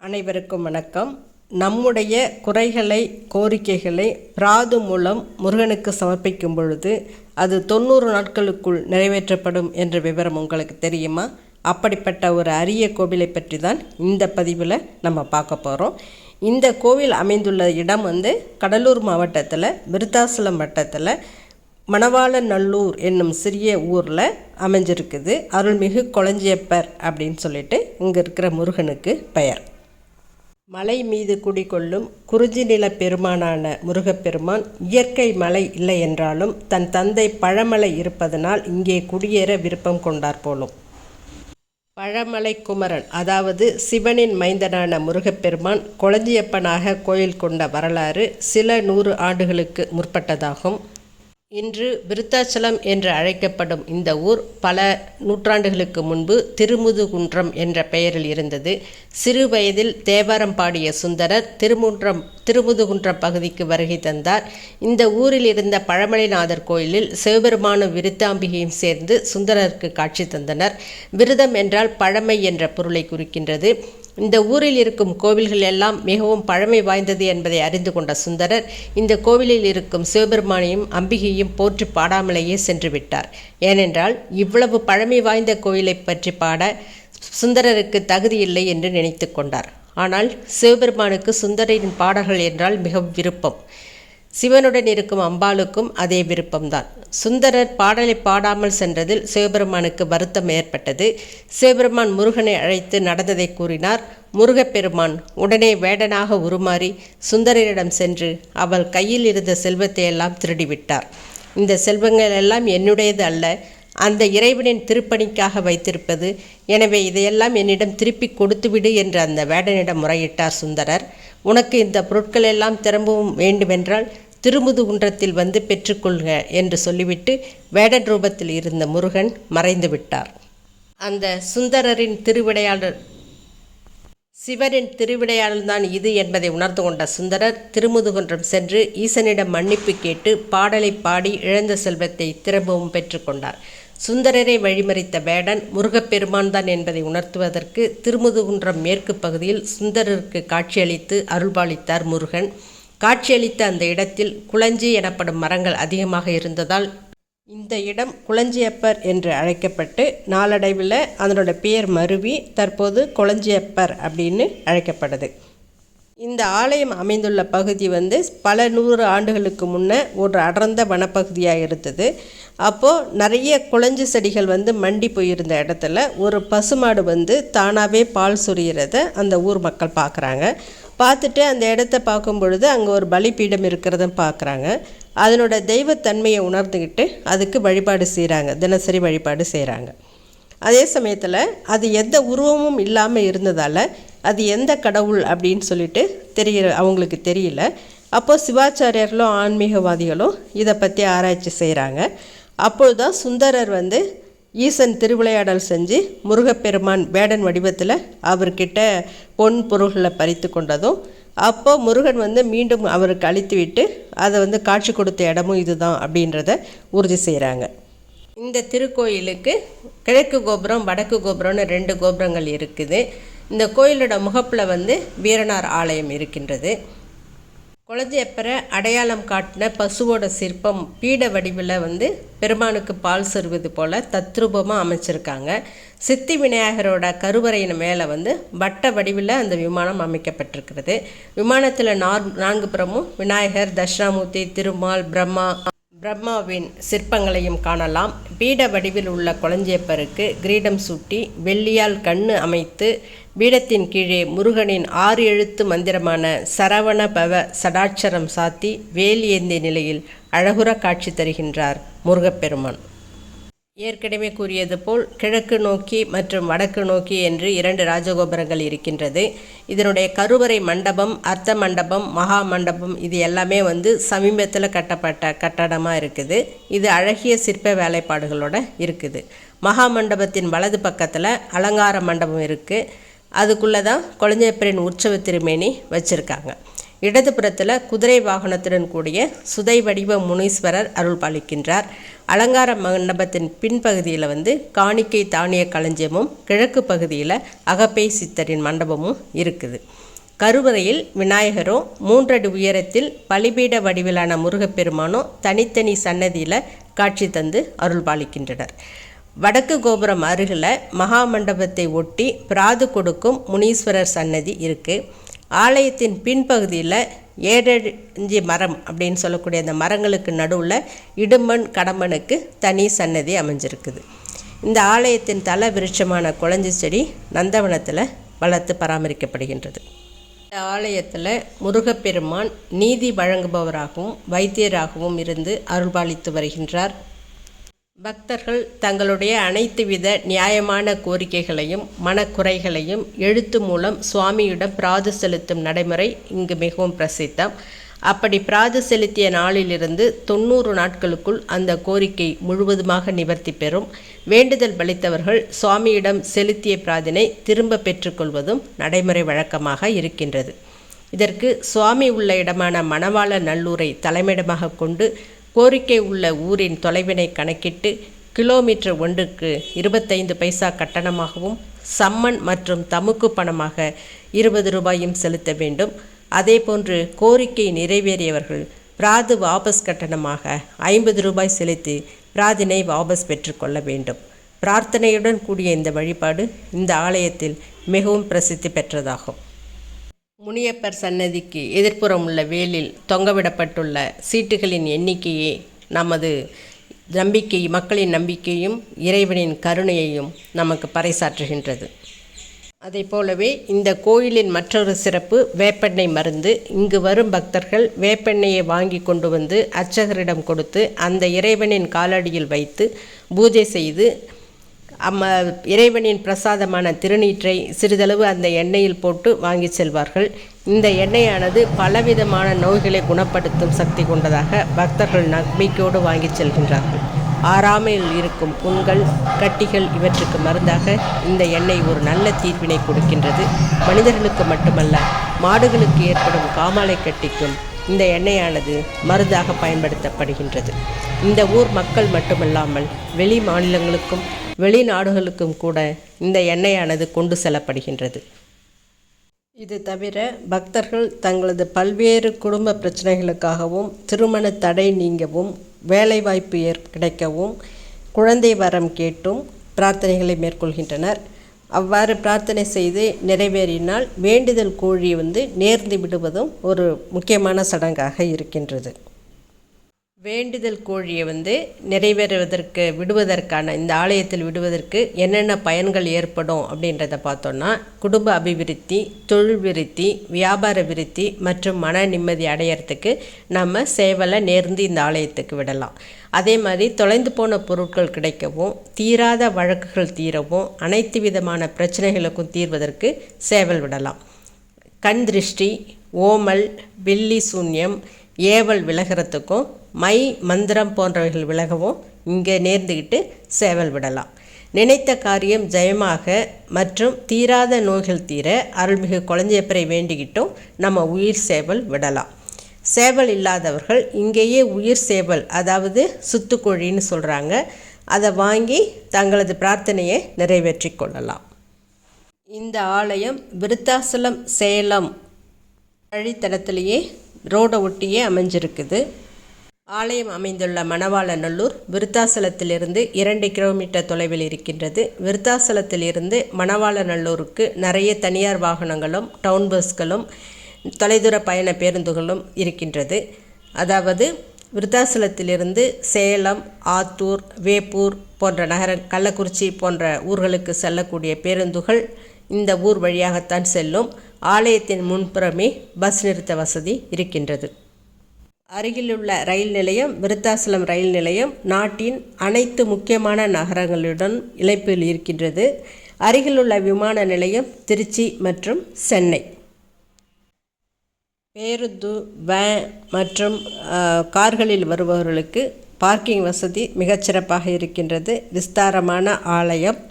அனைவருக்கும் வணக்கம். நம்முடைய குறைகளை கோரிக்கைகளை பிராது மூலம் முருகனுக்கு சமர்ப்பிக்கும் பொழுது அது 90 நாட்களுக்குள் நிறைவேற்றப்படும் என்ற விவரம் உங்களுக்கு தெரியுமா? அப்படிப்பட்ட ஒரு அரிய கோவிலை பற்றி தான் இந்த பதிவில் நம்ம பார்க்க போகிறோம். இந்த கோவில் அமைந்துள்ள இடம் கடலூர் மாவட்டத்தில் விருத்தாசலம் வட்டத்தில் மணவாளநல்லூர் என்னும் சிறிய ஊரில் அமைஞ்சிருக்குது. அருள்மிகு கொளஞ்சியப்பர் அப்படின்னு சொல்லிட்டு இங்கே இருக்கிற முருகனுக்கு பெயர். மலை மீது குடிகொள்ளும் குறிஞ்சி நில பெருமானான முருகப்பெருமான் இயற்கை மலை இல்லை என்றாலும் தன் தந்தை பழமலை இருப்பதனால் இங்கே குடியேற விருப்பம் கொண்டார் போலும். பழமலை குமரன், அதாவது சிவனின் மைந்தனான முருகப்பெருமான் கொளஞ்சியப்பனாக கோயில் கொண்ட வரலாறு சில 100 ஆண்டுகளுக்கு முற்பட்டதாகும். இன்று விருத்தாச்சலம் என்று அழைக்கப்படும் இந்த ஊர் பல நூற்றாண்டுகளுக்கு முன்பு திருமுதுகுன்றம் என்ற பெயரில் இருந்தது. சிறு வயதில் தேவாரம் பாடிய சுந்தரர் திருமுதுகுன்றம் பகுதிக்கு வருகை தந்தார். இந்த ஊரில் இருந்த பழமலைநாதர் கோயிலில் சிவபெருமானும் விருத்தாம்பிகையும் சேர்ந்து சுந்தரருக்கு காட்சி தந்தனர். விருதம் என்றால் பழமை என்ற பொருளை குறிக்கின்றது. இந்த ஊரில் இருக்கும் கோவில்கள் எல்லாம் மிகவும் பழமை வாய்ந்தது என்பதை அறிந்து கொண்ட சுந்தரர் இந்த கோவிலில் இருக்கும் சிவபெருமானையும் அம்பிகையும் போற்றி பாடாமலேயே சென்று விட்டார். ஏனென்றால் இவ்வளவு பழமை வாய்ந்த கோயிலை பற்றி பாட சுந்தரருக்கு தகுதியில்லை என்று நினைத்து கொண்டார். ஆனால் சிவபெருமானுக்கு சுந்தரின் பாடல்கள் என்றால் மிகவும் விருப்பம். சிவனுடன் இருக்கும் அம்பாளுக்கும் அதே விருப்பம்தான். சுந்தரர் பாடலை பாடாமல் சென்றதில் சிவபெருமானுக்கு வருத்தம் ஏற்பட்டது. சிவபெருமான் முருகனை அழைத்து நடந்ததை கூறினார். முருகப்பெருமான் உடனே வேடனாக உருமாறி சுந்தரரிடம் சென்று அவள் கையில் இருந்த செல்வத்தை எல்லாம் திருடிவிட்டார். இந்த செல்வங்கள் எல்லாம் என்னுடையது அல்ல, அந்த இறைவனின் திருப்பணிக்காக வைத்திருப்பது. எனவே இதையெல்லாம் என்னிடம் திருப்பி கொடுத்துவிடு என்று அந்த வேடனிடம் முறையிட்டார் சுந்தரர். உனக்கு இந்த பொருட்கள் எல்லாம் திரும்பவும் வேண்டுமென்றால் திருமுதுகுன்றத்தில் வந்து பெற்றுக்கொள்க என்று சொல்லிவிட்டு வேடன் ரூபத்தில் இருந்த முருகன் மறைந்து விட்டார். அந்த சுந்தரரின் திருவிளையாடல் சிவனின் திருவிளையாடல்தான் இது என்பதை உணர்ந்து கொண்ட சுந்தரர் திருமுதுகுன்றம் சென்று ஈசனிடம் மன்னிப்பு கேட்டு பாடலை பாடி இழந்த செல்வத்தை திரும்பவும் பெற்றுக்கொண்டார். சுந்தரரை வழிமறித்த வேடன் முருகப்பெருமான் தான் என்பதை உணர்த்துவதற்கு திருமுதுகுன்றம் மேற்கு பகுதியில் சுந்தரருக்கு காட்சியளித்து அருள்பாலித்தார் முருகன். காட்சியளித்த அந்த இடத்தில் குளஞ்சி எனப்படும் மரங்கள் அதிகமாக இருந்ததால் இந்த இடம் கொளஞ்சியப்பர் என்று அழைக்கப்பட்டு நாளடைவில் அதனோட பெயர் மருவி தற்போது கொளஞ்சியப்பர் அப்படின்னு அழைக்கப்படுது. இந்த ஆலயம் அமைந்துள்ள பகுதி பல 100 ஆண்டுகளுக்கு முன்னே ஒரு அடர்ந்த வனப்பகுதியாக இருந்தது. அப்போது நிறைய குளஞ்சி செடிகள் மண்டி போயிருந்த இடத்துல ஒரு பசுமாடு தானாகவே பால் சொரிகிறத அந்த ஊர் மக்கள் பார்க்குறாங்க. பார்த்துட்டு அந்த இடத்த பார்க்கும் பொழுது அங்கே ஒரு பலிபீடம் இருக்கிறதும் பார்க்குறாங்க. அதனோட தெய்வத்தன்மையை உணர்ந்துக்கிட்டு அதுக்கு வழிபாடு செய்கிறாங்க, தினசரி வழிபாடு செய்கிறாங்க. அதே சமயத்தில் அது எந்த உருவமும் இல்லாமல் இருந்ததால் அது எந்த கடவுள் அப்படின்னு சொல்லிட்டு அவங்களுக்கு தெரியல. அப்போது சிவாச்சாரியர்களும் ஆன்மீகவாதிகளும் இதை பற்றி ஆராய்ச்சி செய்கிறாங்க. அப்பொழுது தான் சுந்தரர் ஈசன் திருவிளையாடல் செஞ்சு முருகப்பெருமான் வேடன் வடிவத்தில் அவர்கிட்ட பொன் பொருள்களை பறித்து கொண்டதும் அப்போது முருகன் மீண்டும் அவருக்கு அழித்து விட்டு அதை காட்சி கொடுத்த இடமும் இதுதான் அப்படின்றத உறுதி செய்கிறாங்க. இந்த திருக்கோயிலுக்கு கிழக்கு கோபுரம் வடக்கு கோபுரம்னு 2 கோபுரங்கள் இருக்குது. இந்த கோயிலோட முகப்பில் வீரனார் ஆலயம் இருக்கின்றது. கொளஞ்சியப்பரை அடையாளம் காட்டின பசுவோட சிற்பம் பீட வடிவில் பெருமானுக்கு பால் சொருவது போல் தத்ரூபமாக அமைச்சிருக்காங்க. சித்தி விநாயகரோட கருவறையின் மேலே வட்ட வடிவில் அந்த விமானம் அமைக்கப்பட்டிருக்கிறது. விமானத்தில் 4 புறமும் விநாயகர், தட்சிணாமூர்த்தி, திருமால், பிரம்மாவின் சிற்பங்களையும் காணலாம். பீட வடிவில் உள்ள கொளஞ்சியப்பருக்கு கிரீடம் சூட்டி வெள்ளியால் கண்ணு அமைத்து பீடத்தின் கீழே முருகனின் 6 எழுத்து மந்திரமான சரவண பவ சடாட்சரம் சாத்தி வேல் ஏந்திய நிலையில் அழகுற காட்சி தருகின்றார் முருகப்பெருமான். ஏற்கனவே கூறியது போல் கிழக்கு நோக்கி மற்றும் வடக்கு நோக்கி என்று 2 ராஜகோபுரங்கள் இருக்கின்றது. இதனுடைய கருவறை மண்டபம், அர்த்த மண்டபம், மகா மண்டபம் இது எல்லாமே சமீபத்தில் கட்டப்பட்ட கட்டடமாக இருக்குது. இது அழகிய சிற்ப வேலைப்பாடுகளோடு இருக்குது. மகா மண்டபத்தின் வலது பக்கத்தில் அலங்கார மண்டபம் இருக்குது. அதுக்குள்ளே தான் கொளஞ்சியப்பரின் உற்சவ திருமேனி வச்சுருக்காங்க. இடதுபுறத்தில் குதிரை வாகனத்துடன் கூடிய சுதை வடிவ முனீஸ்வரர் அருள் பாலிக்கின்றார். அலங்கார மண்டபத்தின் பின்பகுதியில் காணிக்கை தானிய களஞ்சியமும், கிழக்கு பகுதியில் அகப்பை சித்தரின் மண்டபமும் இருக்குது. கருவறையில் விநாயகரும் 3 அடி உயரத்தில் பலிபீட வடிவிலான முருகப்பெருமானும் தனித்தனி சன்னதியில் காட்சி தந்து அருள்பாலிக்கின்றனர். வடக்கு கோபுரம் அருகில் மகா மண்டபத்தை ஒட்டி பிராது கொடுக்கும் முனீஸ்வரர் சன்னதி இருக்குது. ஆலயத்தின் பின்பகுதியில் 7 மரம் அப்படின்னு சொல்லக்கூடிய அந்த மரங்களுக்கு நடுவில் இடும்பன் கடம்பனுக்கு தனி சன்னதி அமைஞ்சிருக்குது. இந்த ஆலயத்தின் தல விருட்சமான குளஞ்சி செடி நந்தவனத்தில் வளர்த்து பராமரிக்கப்படுகின்றது. இந்த ஆலயத்தில் முருகப்பெருமான் நீதி வழங்குபவராகவும் வைத்தியராகவும் இருந்து அருள்பாலித்து வருகின்றார். பக்தர்கள் தங்களுடைய அனைத்து வித நியாயமான கோரிக்கைகளையும் மனக்குறைகளையும் எழுத்து மூலம் சுவாமியிடம் பிராது செலுத்தும் நடைமுறை இங்கு மிகவும் பிரசித்தம். அப்படி பிராது செலுத்திய நாளிலிருந்து 90 நாட்களுக்குள் அந்த கோரிக்கை முழுவதுமாக நிவர்த்தி பெறும். வேண்டுதல் பலித்தவர்கள் சுவாமியிடம் செலுத்திய பிராதினை திரும்ப பெற்றுக்கொள்வதும் நடைமுறை வழக்கமாக இருக்கின்றது. இதற்கு சுவாமி உள்ள இடமான மணவாள நல்லூரை தலைமையிடமாக கொண்டு கோரிக்கை உள்ள ஊரின் தொலைவினை கணக்கிட்டு கிலோமீட்டர் ஒன்றுக்கு 25 பைசா கட்டணமாகவும் சம்மன் மற்றும் தமுக்கு பணமாக 20 ரூபாயும் செலுத்த வேண்டும். அதேபோன்று கோரிக்கை நிறைவேறியவர்கள் பிராது வாபஸ் கட்டணமாக 50 ரூபாய் செலுத்தி பிராதினை வாபஸ் பெற்றுக்கொள்ள வேண்டும். பிரார்த்தனையுடன் கூடிய இந்த வழிபாடு இந்த ஆலயத்தில் மிகவும் பிரசித்தி பெற்றதாகும். முனியப்பர் சன்னதிக்கு எதிர்ப்புறம் உள்ள வேலில் தொங்கவிடப்பட்டுள்ள சீட்டுகளின் எண்ணிக்கையே நமது நம்பிக்கை, மக்களின் நம்பிக்கையும் இறைவனின் கருணையையும் நமக்கு பறைசாற்றுகின்றது. அதை போலவே இந்த கோயிலின் மற்றொரு சிறப்பு வேப்பெண்ணெய் மருந்து. இங்கு வரும் பக்தர்கள் வேப்பெண்ணெயை வாங்கி கொண்டு வந்து அர்ச்சகரிடம் கொடுத்து அந்த இறைவனின் காலடியில் வைத்து பூஜை செய்து இறைவனின் பிரசாதமான திருநீற்றை சிறிதளவு அந்த எண்ணெயில் போட்டு வாங்கி செல்வார்கள். இந்த எண்ணெயானது பலவிதமான நோய்களை குணப்படுத்தும் சக்தி கொண்டதாக பக்தர்கள் நம்பிக்கையோடு வாங்கி செல்கின்றார்கள். ஆறாமையில் இருக்கும் புண்கள், கட்டிகள் இவற்றுக்கு மருந்தாக இந்த எண்ணெய் ஒரு நல்ல தீர்வினை கொடுக்கின்றது. மனிதர்களுக்கு மட்டுமல்ல, மாடுகளுக்கு ஏற்படும் காமாலை கட்டிக்கும் இந்த எண்ணெயானது மருந்தாக பயன்படுத்தப்படுகின்றது. இந்த ஊர் மக்கள் மட்டுமல்லாமல் வெளி மாநிலங்களுக்கும் வெளிநாடுகளுக்கும் கூட இந்த எண்ணெயானது கொண்டு செல்லப்படுகின்றது. இது தவிர பக்தர்கள் தங்களது பல்வேறு குடும்ப பிரச்சனைகளுக்காகவும், திருமண தடை நீங்கவும், வேலைவாய்ப்பு கிடைக்கவும், குழந்தை வரம் கேட்டும் பிரார்த்தனைகளை மேற்கொள்கின்றனர். அவ்வாறு பிரார்த்தனை செய்து நிறைவேறினால் வேண்டுதல் கோழி நேர்ந்து விடுவதும் ஒரு முக்கியமான சடங்காக இருக்கின்றது. வேண்டுதல் கோழியை நிறைவேறுவதற்கு விடுவதற்கான இந்த ஆலயத்தில் விடுவதற்கு என்னென்ன பயன்கள் ஏற்படும் அப்படின்றத பார்த்தோன்னா, குடும்ப அபிவிருத்தி, தொழில் விருத்தி, வியாபார விருத்தி மற்றும் மன நிம்மதி அடையிறதுக்கு நம்ம சேவலை நேர்ந்து இந்த ஆலயத்துக்கு விடலாம். அதே மாதிரி தொலைந்து போன பொருட்கள் கிடைக்கவும், தீராத வழக்குகள் தீரவும், அனைத்து விதமான பிரச்சனைகளுக்கும் தீர்வதற்கு சேவல் விடலாம். கண் திருஷ்டி, ஓமல், வெள்ளி சூன்யம், ஏவல் விலகிறதுக்கும், மை மந்திரம் போன்றவைகள் விலகவும் இங்கே நேர்ந்துக்கிட்டு சேவல் விடலாம். நினைத்த காரியம் ஜெயமாக மற்றும் தீராத நோய்கள் தீர அருள்மிகு குளஞ்சியப்பரை வேண்டிக்கிட்டும் நம்ம உயிர் சேவல் விடலாம். சேவல் இல்லாதவர்கள் இங்கேயே உயிர் சேவல், அதாவது சுத்துக்கோழின்னு சொல்கிறாங்க, அதை வாங்கி தங்களது பிரார்த்தனையை நிறைவேற்றி கொள்ளலாம். இந்த ஆலயம் விருத்தாசலம் சேலம் வழித்தடத்திலேயே ரோடை ஒட்டியே அமைஞ்சிருக்குது. ஆலயம் அமைந்துள்ள மணவாள நல்லூர் விருத்தாசலத்திலிருந்து 2 கிலோமீட்டர் தொலைவில் இருக்கின்றது. விருத்தாசலத்திலிருந்து மணவாள நல்லூருக்கு நிறைய தனியார் வாகனங்களும், டவுன் பஸ்களும், தொலைதூர பயண பேருந்துகளும் இருக்கின்றது. அதாவது விருத்தாசலத்திலிருந்து சேலம், ஆத்தூர், வேப்பூர் போன்ற கள்ளக்குறிச்சி போன்ற ஊர்களுக்கு செல்லக்கூடிய பேருந்துகள் இந்த ஊர் வழியாகத்தான் செல்லும். ஆலயத்தின் முன்புறமே பஸ் நிறுத்த வசதி இருக்கின்றது. அருகிலுள்ள ரயில் நிலையம் விருத்தாசலம் ரயில் நிலையம் நாட்டின் அனைத்து முக்கியமான நகரங்களுடன் இணைப்பில் இருக்கின்றது. அருகிலுள்ள விமான நிலையம் திருச்சி மற்றும் சென்னை. பேருந்து, வேன் மற்றும் கார்களில் வருபவர்களுக்கு பார்க்கிங் வசதி மிகச்சிறப்பாக இருக்கின்றது. விஸ்தாரமான ஆலயம்.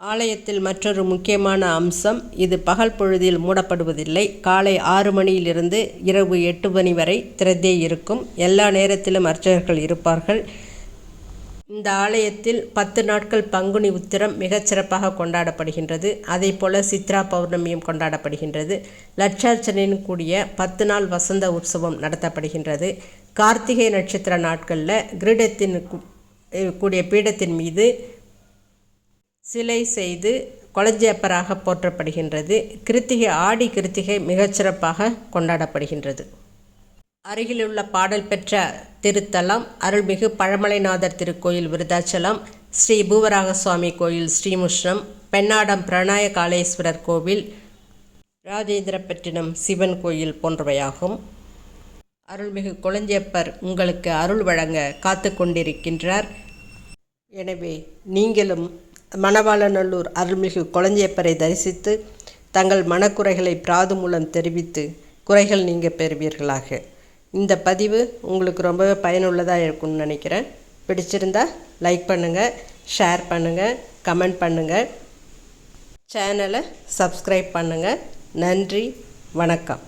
ஆலயத்தில் மற்றொரு முக்கியமான அம்சம், இது பகல் பொழுதில் மூடப்படுவதில்லை. காலை 6 மணியிலிருந்து இரவு 8 மணி வரை திறந்தே இருக்கும். எல்லா நேரத்திலும் அர்ச்சகர்கள் இருப்பார்கள். இந்த ஆலயத்தில் 10 நாட்கள் பங்குனி உத்திரம் மிகச்சிறப்பாக கொண்டாடப்படுகின்றது. அதே போல் சித்ரா பௌர்ணமியும் கொண்டாடப்படுகின்றது. லட்சார்ச்சனையின் கூடிய 10 நாள் வசந்த உற்சவம் நடத்தப்படுகின்றது. கார்த்திகை நட்சத்திர நாட்களில் கிரீடத்தின் கூடிய பீடத்தின் மீது சிலை செய்து கொளஞ்சியப்பராக போற்றப்படுகின்றது. ஆடி கிருத்திகை மிகச்சிறப்பாக கொண்டாடப்படுகின்றது. அருகிலுள்ள பாடல் பெற்ற திருத்தலம் அருள்மிகு பழமலைநாதர் திருக்கோயில் விருதாச்சலம், ஸ்ரீ பூவராக சுவாமி கோயில் ஸ்ரீமுஷ்ணம், பெண்ணாடம் பிரணாய காளேஸ்வரர் கோவில், ராஜேந்திரப்பட்டினம் சிவன் கோயில் போன்றவையாகும். அருள்மிகு கொளஞ்சியப்பர் உங்களுக்கு அருள் வழங்க காத்து கொண்டிருக்கின்றார். எனவே நீங்களும் மணவாளநல்லூர் அருள்மிகு கொளஞ்சியப்பரை தரிசித்து தங்கள் மனக்குறைகளை பிராது மூலம் தெரிவித்து குறைகள் நீங்க பெறுவீர்களாக. இந்த பதிவு உங்களுக்கு ரொம்பவே பயனுள்ளதாக இருக்கும்னு நினைக்கிறேன். பிடிச்சிருந்தா லைக் பண்ணுங்கள், ஷேர் பண்ணுங்கள், கமெண்ட் பண்ணுங்கள், சேனலை சப்ஸ்கிரைப் பண்ணுங்கள். நன்றி, வணக்கம்.